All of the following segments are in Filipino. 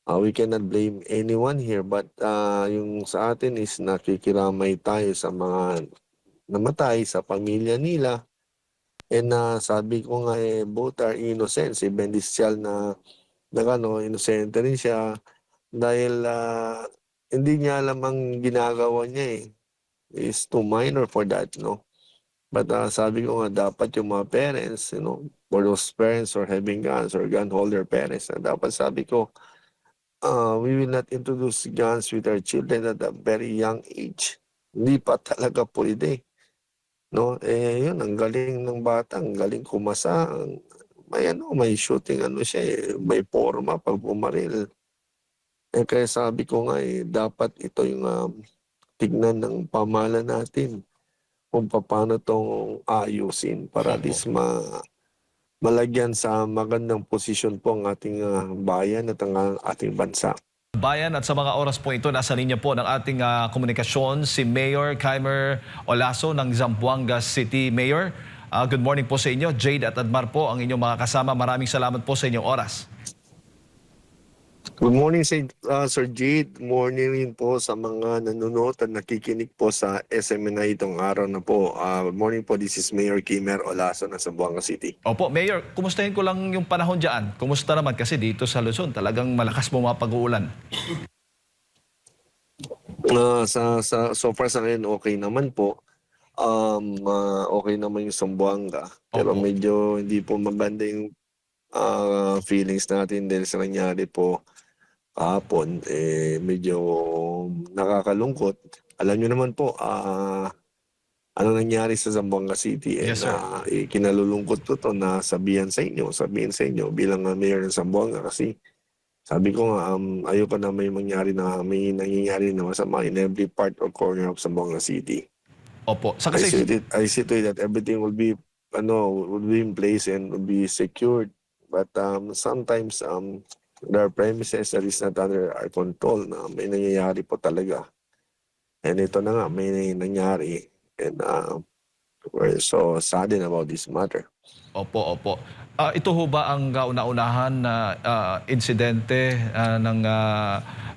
We cannot blame anyone here, but yung sa atin is nakikiramay tayo sa mga namatay, sa pamilya nila. And sabi ko nga both are innocent. Si Bendicial na inosente rin siya dahil hindi niya alam ang ginagawa niya is too minor for that, no? But sabi ko nga dapat yung mga parents, for those parents or having guns or gun holder parents, dapat sabi ko, we will not introduce guns with our children at a very young age. Hindi pa talaga pwede, no? Yun, ang galing ng bata, ang galing kumasa, may shooting siya may forma pag bumaril. Kaya sabi ko nga dapat ito yung tignan ng pamahalaan natin kung paano tong ayusin para at Opo. least malagyan sa magandang posisyon po ang ating bayan at ang ating bansa. Bayan at sa mga oras po ito, nasa linya po ng ating komunikasyon si Mayor Kaimer Olaso ng Zamboanga City. Mayor, good morning po sa inyo. Jade at Admar po ang inyong mga kasama. Maraming salamat po sa inyong oras. Good morning, Sir Jade. Good morning rin po sa mga nanonood at nakikinig po sa SMNI itong araw na po. Good morning po, this is Mayor Kaimer Olaso ng Zamboanga City. Opo, Mayor, kumustahin ko lang yung panahon dyan. Kumusta naman kasi dito sa Luzon, talagang malakas pumapag-uulan. So far sa ngayon, okay naman po. Okay naman yung Zamboanga. Pero Opo. medyo hindi po maganda yung feelings natin dahil sa nangyari po kahapon. Medyo nakakalungkot. Alam niyo naman po, ano nangyari sa Zamboanga City. Yes, sir. Kinalulungkot ko to na sabihin sa inyo bilang mayor ng Zamboanga kasi sabi ko nga, ayoko na may nangyayari na masama in every part or corner of Zamboanga City. Opo. Sa I kasi, see to it that everything will be in place and will be secured. But sometimes there are premises that is not under our control na may nangyayari po talaga. And ito na nga, may nangyari. And we're so saddened about this matter. opo. Ito ho ba ang kauna-unahan na insidente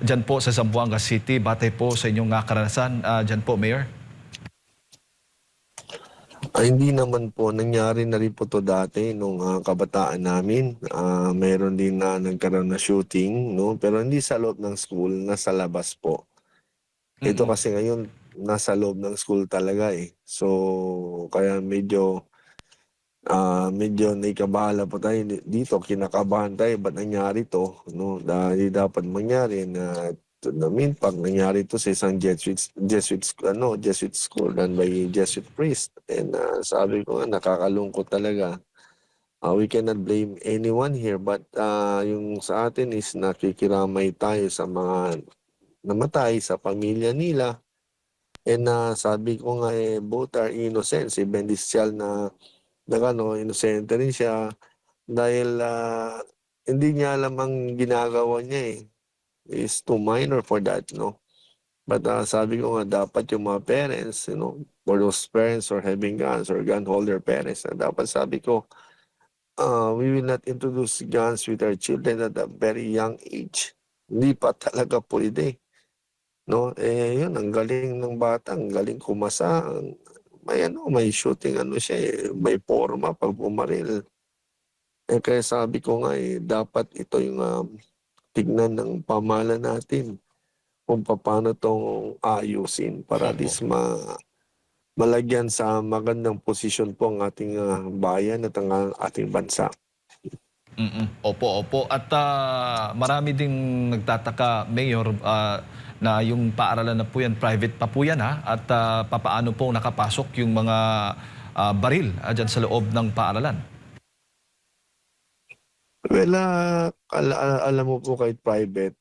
dyan po sa Zamboanga City, batay po sa inyong karanasan dyan po, Mayor? Hindi naman po, nangyari na rin po to dati nung kabataan namin. Meron din na nagkaroon na shooting, no? Pero hindi sa loob ng school, nasa labas po. Ito Mm-mm. kasi ngayon, nasa loob ng school talaga So, kaya medyo naikabahala po tayo dito, kinakabahan tayo, ba't nangyari to? No? Dahil dapat mangyari na pag nangyari to sa isang Jesuit school done by Jesuit priest. And sabi ko nga, nakakalungkot talaga. We cannot blame anyone here, but yung sa atin is nakikiramay tayo sa mga namatay, sa pamilya nila. And sabi ko nga both are innocent. Si Bendicial na inosente rin siya dahil hindi niya alam ang ginagawa niya is too minor for that, no? But sabi ko nga dapat yung mga parents, for those parents or having guns or gun holder parents, dapat sabi ko, we will not introduce guns with our children at a very young age. Hindi pa talaga pwede, no? Yun, ang galing ng bata, ang galing kumasa, may shooting siya may forma pag bumaril. Kaya sabi ko nga dapat ito yung tignan ng pamahalaan natin kung paano tong ayusin para at Opo. least malagyan sa magandang posisyon po ang ating bayan at ang ating bansa. Opo. At marami ding nagtataka, Mayor, na yung paaralan na po yan, private pa po yan ha? At papaano po nakapasok yung mga baril dyan sa loob ng paaralan? Well, alam mo po kahit private,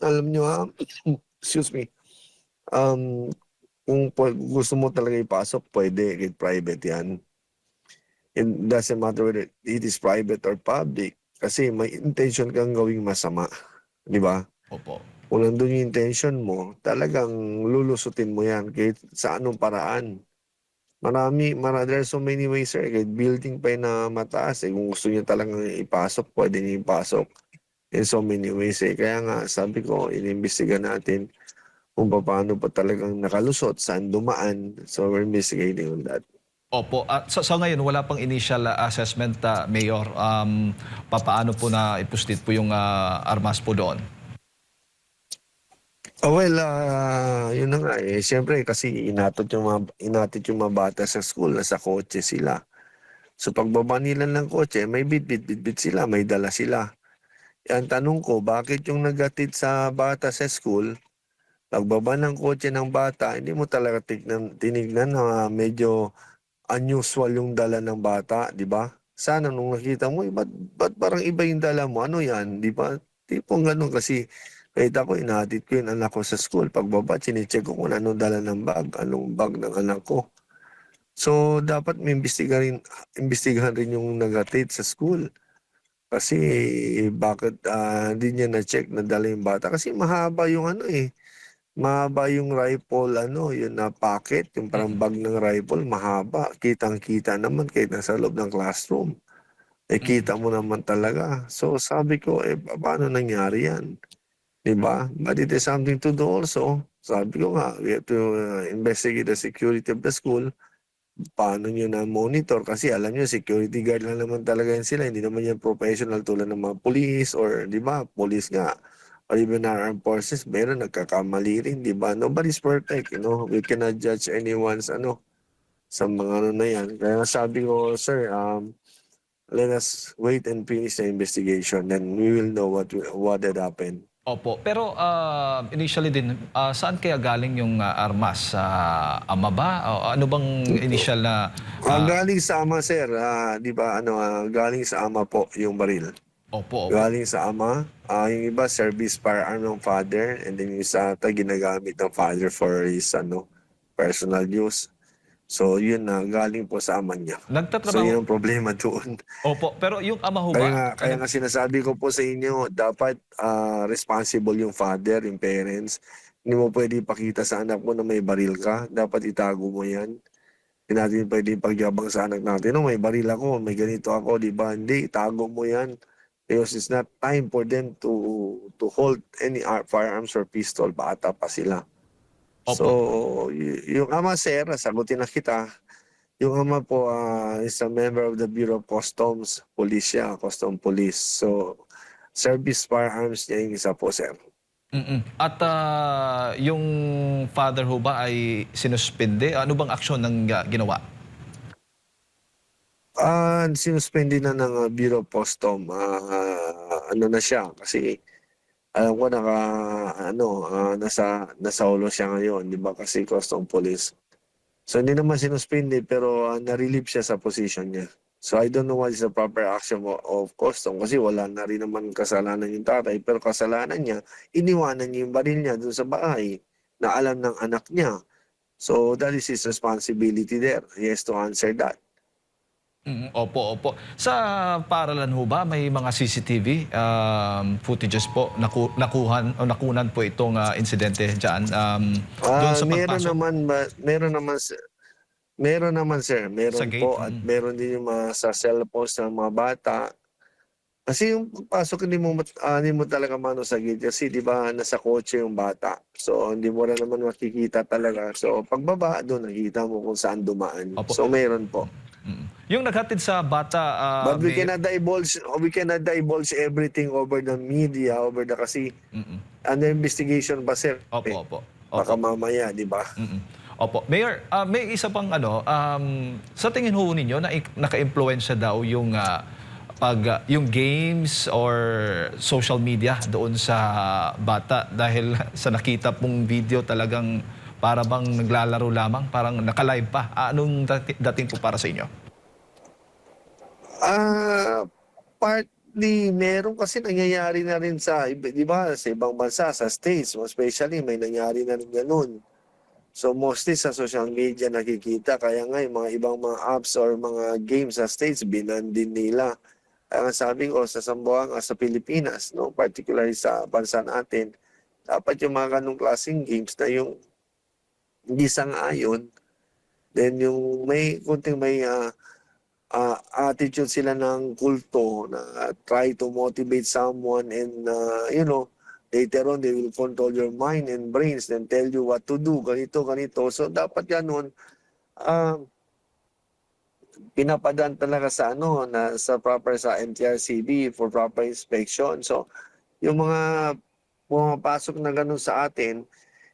alam nyo excuse me, um, kung gusto mo talaga ipasok, pwede kahit private yan. It doesn't matter whether it is private or public kasi may intention kang gawing masama, di ba? Opo. Kung nandun yung intention mo, talagang lulusutin mo yan kahit sa anong paraan. There are so many ways, sir. Kahit building pa yun na mataas, kung gusto niyo talagang ipasok, pwede niyo ipasok. in so many ways eh. Kaya nga sabi ko, inimbestiga natin kung paano pa talagang nakalusot, saan dumaan. So we're investigating on that. Opo, at sa ngayon wala pang initial assessment, Mayor. Papaano po na ipuslit po yung armas po doon? Oh, well, yun na nga eh. Siyempre kasi inatid yung mga bata sa school, nasa kotse sila. So pagbaba nila ng kotse, may bit sila, may dala sila. Ang tanong ko, bakit yung nagatid sa bata sa school, pagbaba ng kotse ng bata, hindi mo talaga tinignan na medyo unusual yung dala ng bata, di ba? Sana nung nakita mo, ba't parang iba yung dala mo? Ano yan, di ba? Tipong ganun kasi kahit ako, inahatid ko yung anak ko sa school. Pagbaba, chinecheck ko kung anong dala ng bag, anong bag ng anak ko. So, dapat may imbestigahan rin yung nagatid sa school. Kasi bakit hindi niya na-check na dala yung bata? Kasi mahaba yung ano eh. Mahaba yung rifle, ano, yun na pocket, yung parang bag ng rifle, mahaba. Kitang-kita naman kahit nasa loob ng classroom. Eh, kita mo naman talaga. So, sabi ko, eh, paano nangyari yan? Diba? But it is something to do also. Sabi ko nga, we have to investigate the security of the school. Paano nyo na monitor? Kasi alam nyo, security guard lang naman talaga yan sila. Hindi naman yan professional tulad ng mga police or, di ba, police nga. Or even our armed forces, meron nagkakamali rin, di ba? Nobody's perfect, you know. We cannot judge anyone's, ano, sa mga ano na yan. Kaya sabi ko, sir, let us wait and finish the investigation. Then we will know what had happened. Opo, pero initially din, saan kaya galing yung armas? Sa ama ba? O ano bang initial na... Galing sa ama, sir. Di ba, ano, galing sa ama po yung baril. Opo, opo. Galing sa ama. Yung iba, service firearm ng father. And then yung isa ata, ginagamit ng father for his, ano, personal use. So, yun na, galing po sa ama niya. So, Nagtatrabaho... yun ang problema doon. Opo, pero yung ama ho Kaya ba? nga, kaya nga sinasabi ko po sa inyo, dapat responsible yung father, yung parents. Hindi mo pwede ipakita sa anak mo na may baril ka. Dapat itago mo yan. Hindi natin pwede pagyabang sa anak natin, no, may baril ako, may ganito ako, di ba? Hindi, itago mo yan. Because it's not time for them to hold any firearms or pistol. Bata pa sila. So, Opo. yung ama, sir, sagutin na kita. Yung ama po is a member of the Bureau of Customs, Police siya, Custom Police. So, service firearms niya yung isa po, sir. At yung father ho ba ay sinuspende? Ano bang aksyon ng ginawa? Sinuspende na ng Bureau of Custom. Ano na siya, kasi alam ko nasa ulo siya ngayon, di ba? Kasi Custom Police. So hindi naman sinuspindi pero na-relieve siya sa position niya. So I don't know what is the proper action of custom kasi wala na rin naman kasalanan yung tatay pero kasalanan niya, iniwanan niya yung baril niya dun sa bahay na alam ng anak niya. So that is his responsibility there. He has to answer that. Opo, opo. Sa paaralan ho ba may mga CCTV footages po nakunan po itong insidente diyan doon sa Meron pagpasok naman meron naman sir, sa meron gate? po at meron din yung mga sa cellphones ng mga bata. Kasi yung pagpasok hindi mo talaga mano sa gate kasi di ba nasa kotse yung bata. So hindi mo rin naman makikita talaga. So pagbaba doon nakikita mo kung saan dumaan. Opo. So meron po. Yung naghatid sa bata, But may... we cannot divulge everything over the media, over the kasi under investigation pa sir. Opo, opo. Baka Opo. mamaya, di ba? Opo. Mayor, may isa pang ano, sa tingin ho ninyo na naka-impluwensya daw yung yung games or social media doon sa bata dahil sa nakita pong video talagang para bang naglalaro lamang, parang naka-live pa. Anong dating po para sa inyo? Partly meron kasi nangyayari na rin sa, di ba, sa ibang bansa, sa States, especially may nangyari na rin ganun. So mostly sa social media nakikita, kaya nga yung mga ibang mga apps or mga games sa States, binan din nila. Kaya nga sabi ko, sa Zamboanga, sa Pilipinas, no, particularly sa bansa natin, dapat yung mga ganong klaseng games na yung hindi sang-ayon, then yung may kunting may attitude sila ng kulto na try to motivate someone and later on they will control your mind and brains then tell you what to do, ganito, ganito. So dapat ganun, ah, pinapadaan talaga sa sa proper sa MTRCB for proper inspection. So yung mga pumapasok na ganun sa atin,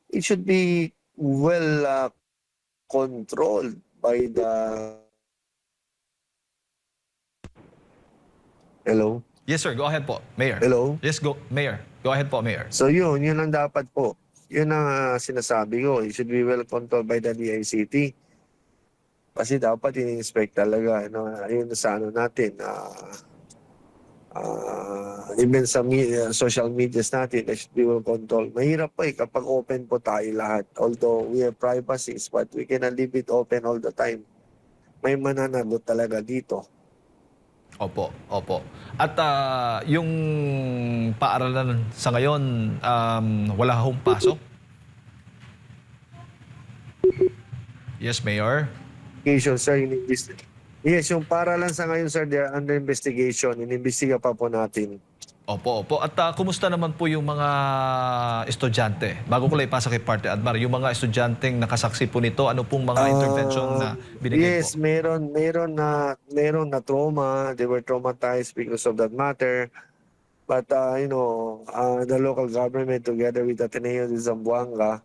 it should be well controlled by the... Hello? Yes, sir. Go ahead po, Mayor. Hello? Yes, go, Mayor. Go ahead po, Mayor. So yun ang dapat po. Yun ang sinasabi ko. It should be well controlled by the DICT. Kasi dapat in-inspect talaga. Yun sa natin. Even sa social medias natin, it should be well controlled. Mahirap pa kapag open po tayo lahat. Although we have privacies, but we cannot leave it open all the time. May mananagot talaga dito. Opo, opo. At yung paaralan sa ngayon, wala hong pasok? Yes, Mayor. Investigation, sir. Yes, yung paralan sa ngayon, sir, they are under investigation. Inimbestiga pa po natin. Opo, opo. At kumusta naman po yung mga estudyante? Bago ko lang ipasa kay Parte Admar, yung mga estudyanteng nakasaksi po nito, ano pong mga intervention na binigay Yes, po? meron na trauma. They were traumatized because of that matter. But the local government together with Ateneo de Zamboanga,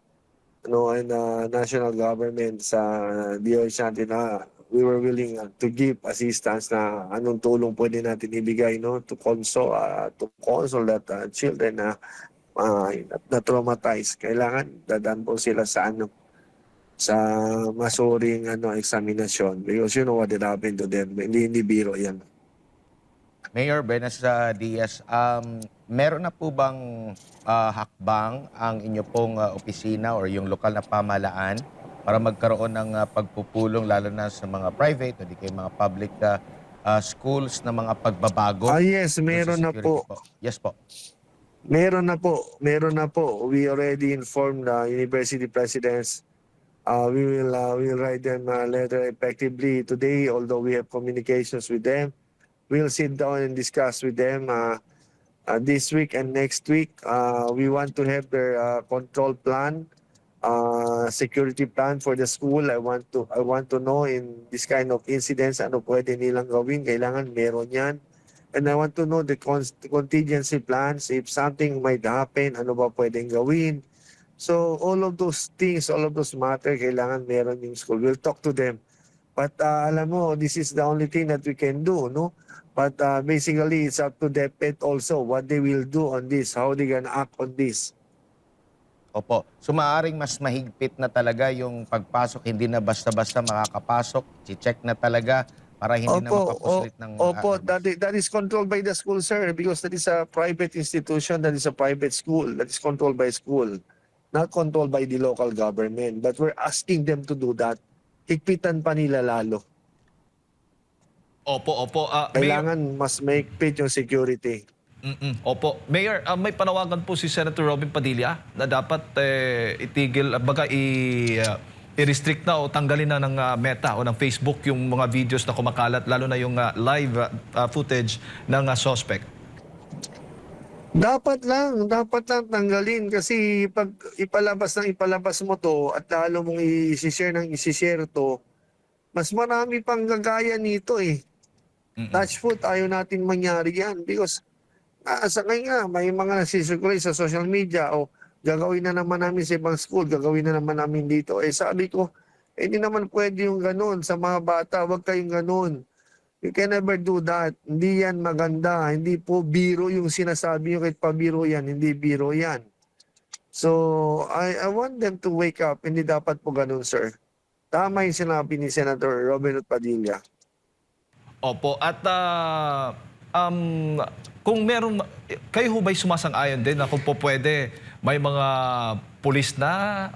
and national government sa DOH natin we were willing to give assistance na anong tulong pwede natin ibigay to console that children na traumatized. Kailangan dadaan po sila sa sa masuring examination because you know what had happened to them. Hindi biro yan. Mayor Benas Diaz, meron na po bang hakbang ang inyo pong opisina or yung lokal na pamahalaan para magkaroon ng pagpupulong lalo na sa mga private o di kay mga public schools na mga pagbabago? Yes, doon sa meron na security po. Yes po. Meron na po. We already informed the university presidents. We will write them a letter effectively today, although we have communications with them. We'll sit down and discuss with them this week and next week. We want to have their control plan, security plan for the school. I want to know in this kind of incidents ano pwede nilang gawin. Kailangan meron yan. And I want to know the contingency plans. If something might happen, ano ba pwedeng gawin? So all of those things, all of those matter, kailangan meron yung school. We'll talk to them. But alam mo, this is the only thing that we can do, no? But basically, it's up to DepEd also what they will do on this, how they gonna act on this. Opo. So maaaring mas mahigpit na talaga yung pagpasok, hindi na basta-basta makakapasok, check na talaga para hindi na mapapuslit ng Opo, armas. that is controlled by the school, sir, because that is a private institution, that is a private school, that is controlled by school, not controlled by the local government. But we're asking them to do that. Higpitan pa nila lalo. Opo, opo. Mayor, Kailangan mas mahigpit yung security. opo. Mayor, may panawagan po si Senator Robin Padilla na dapat itigil, i-restrict na o tanggalin na ng Meta o ng Facebook yung mga videos na kumakalat, lalo na yung live footage ng suspect. Dapat lang tanggalin kasi pag ipalabas mo to at lalo mong i-share to, mas marami pang gagaya nito eh. Touch foot, ayaw natin mangyari yan because sa ngayon nga, may mga nagsisirculate sa social media o gagawin na naman namin sa ibang school, gagawin na naman namin dito. Sabi ko, hindi naman pwede yung ganun sa mga bata, wag kayong ganun. You can never do that. Hindi yan maganda. Hindi po biro yung sinasabi nyo kahit pabiro yan. Hindi biro yan. So, I want them to wake up. Hindi dapat po ganun, sir. Tama yung sinabi ni Senator Robin Padilla. Opo. At kung meron, kayo ho ba'y sumasang-ayon din na kung po pwede, may mga pulis na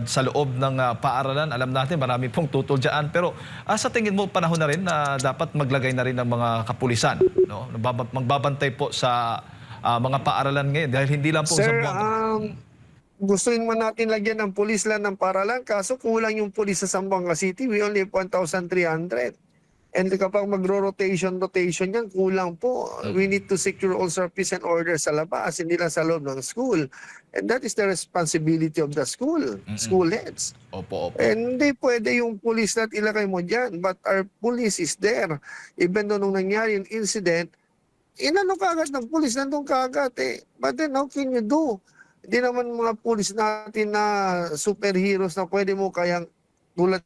sa loob ng paaralan? Alam natin, marami pong tutol dyan. Pero sa tingin mo, panahon na rin na dapat maglagay na rin ng mga kapulisan, no? Magbabantay po sa mga paaralan ngayon dahil hindi lang po Sir, Zamboanga. gustuin man natin lagyan ng pulis lang ng paaralan, kaso kulang yung pulis sa Zamboanga City. We only have 1,300. And kapag rotation yan, kulang po. We need to secure also peace and order sa labas, hindi lang sa loob ng school. And that is the responsibility of the school heads. Opo, opo. And hindi pwede yung police na ilagay mo dyan. But our police is there. Even though nung nangyari yung incident, inano kagad ng police, nandun kagad eh. But then how can you do? Hindi naman mga police natin na superheroes na pwede mo kayang tulad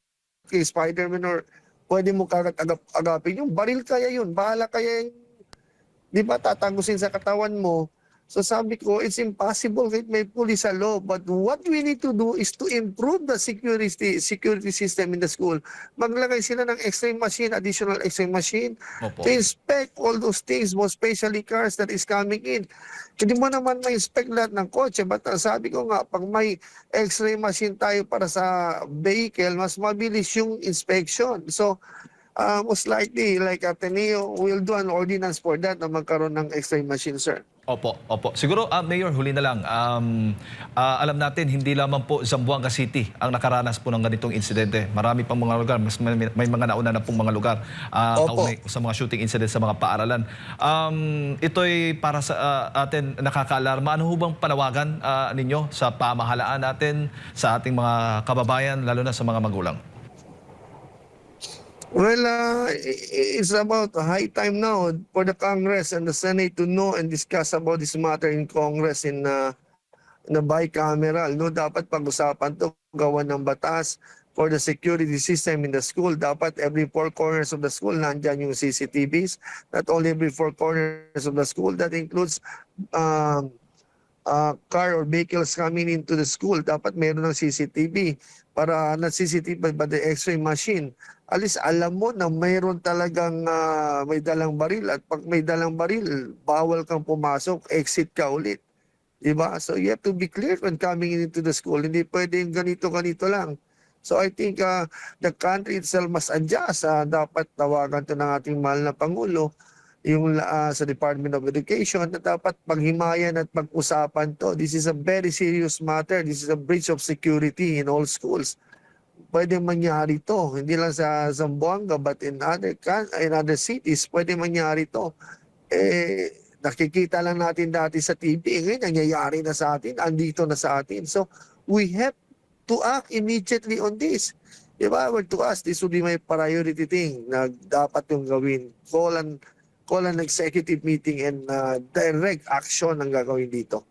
kay Spider-Man or pwede mo kagad agapin. Yung baril kaya yun, bahala kaya yung, di ba, tatagusin sa katawan mo. So sabi ko, it's impossible kahit may police sa loob. But what we need to do is to improve the security system in the school. Maglagay sila ng X-ray machine, additional X-ray machine, Opo. to inspect all those things, most especially cars that is coming in. Hindi mo naman ma-inspect lahat ng kotse. But sabi ko nga, pag may X-ray machine tayo para sa vehicle, mas mabilis yung inspection. So, most likely, like Ateneo, will do an ordinance for that na magkaroon ng X-ray machine, sir. Opo, opo. Siguro, Mayor, huli na lang. Alam natin, hindi lamang po Zamboanga City ang nakaranas po ng ganitong insidente. Marami pang mga lugar, mas may mga nauna na pong mga lugar Opo. kaugnay sa mga shooting incidents sa mga paaralan. Ito'y para sa atin nakakaalarma. Ano ho bang panawagan ninyo sa pamahalaan natin, sa ating mga kababayan, lalo na sa mga magulang? Well, it's about high time now for the Congress and the Senate to know and discuss about this matter in Congress in bicameral. No, dapat pag-usapan to, gawa ng batas for the security system in the school. Dapat every four corners of the school nandyan yung CCTVs. Not only every four corners of the school, that includes car or vehicles coming into the school. Dapat meron ng CCTV para na CCTV by the X-ray machine. At least alam mo na mayroon talagang may dalang baril, at pag may dalang baril, bawal kang pumasok, exit ka ulit. Diba? So you have to be clear when coming into the school. Hindi pwedeng ganito-ganito lang. So I think the country itself must adjust. Dapat tawagan to ng ating mahal na Pangulo, yung sa Department of Education, na dapat paghimayan at pag-usapan to. This is a very serious matter. This is a breach of security in all schools. Pwede mangyari to, hindi lang sa Zamboanga but in other cities, pwede mangyari to. Nakikita lang natin dati sa TV, ngayon nangyayari na sa atin, andito na sa atin. So we have to act immediately on this. If I were to ask, this would be my priority thing na dapat yung gawin. Call an executive meeting and direct action ang gagawin dito.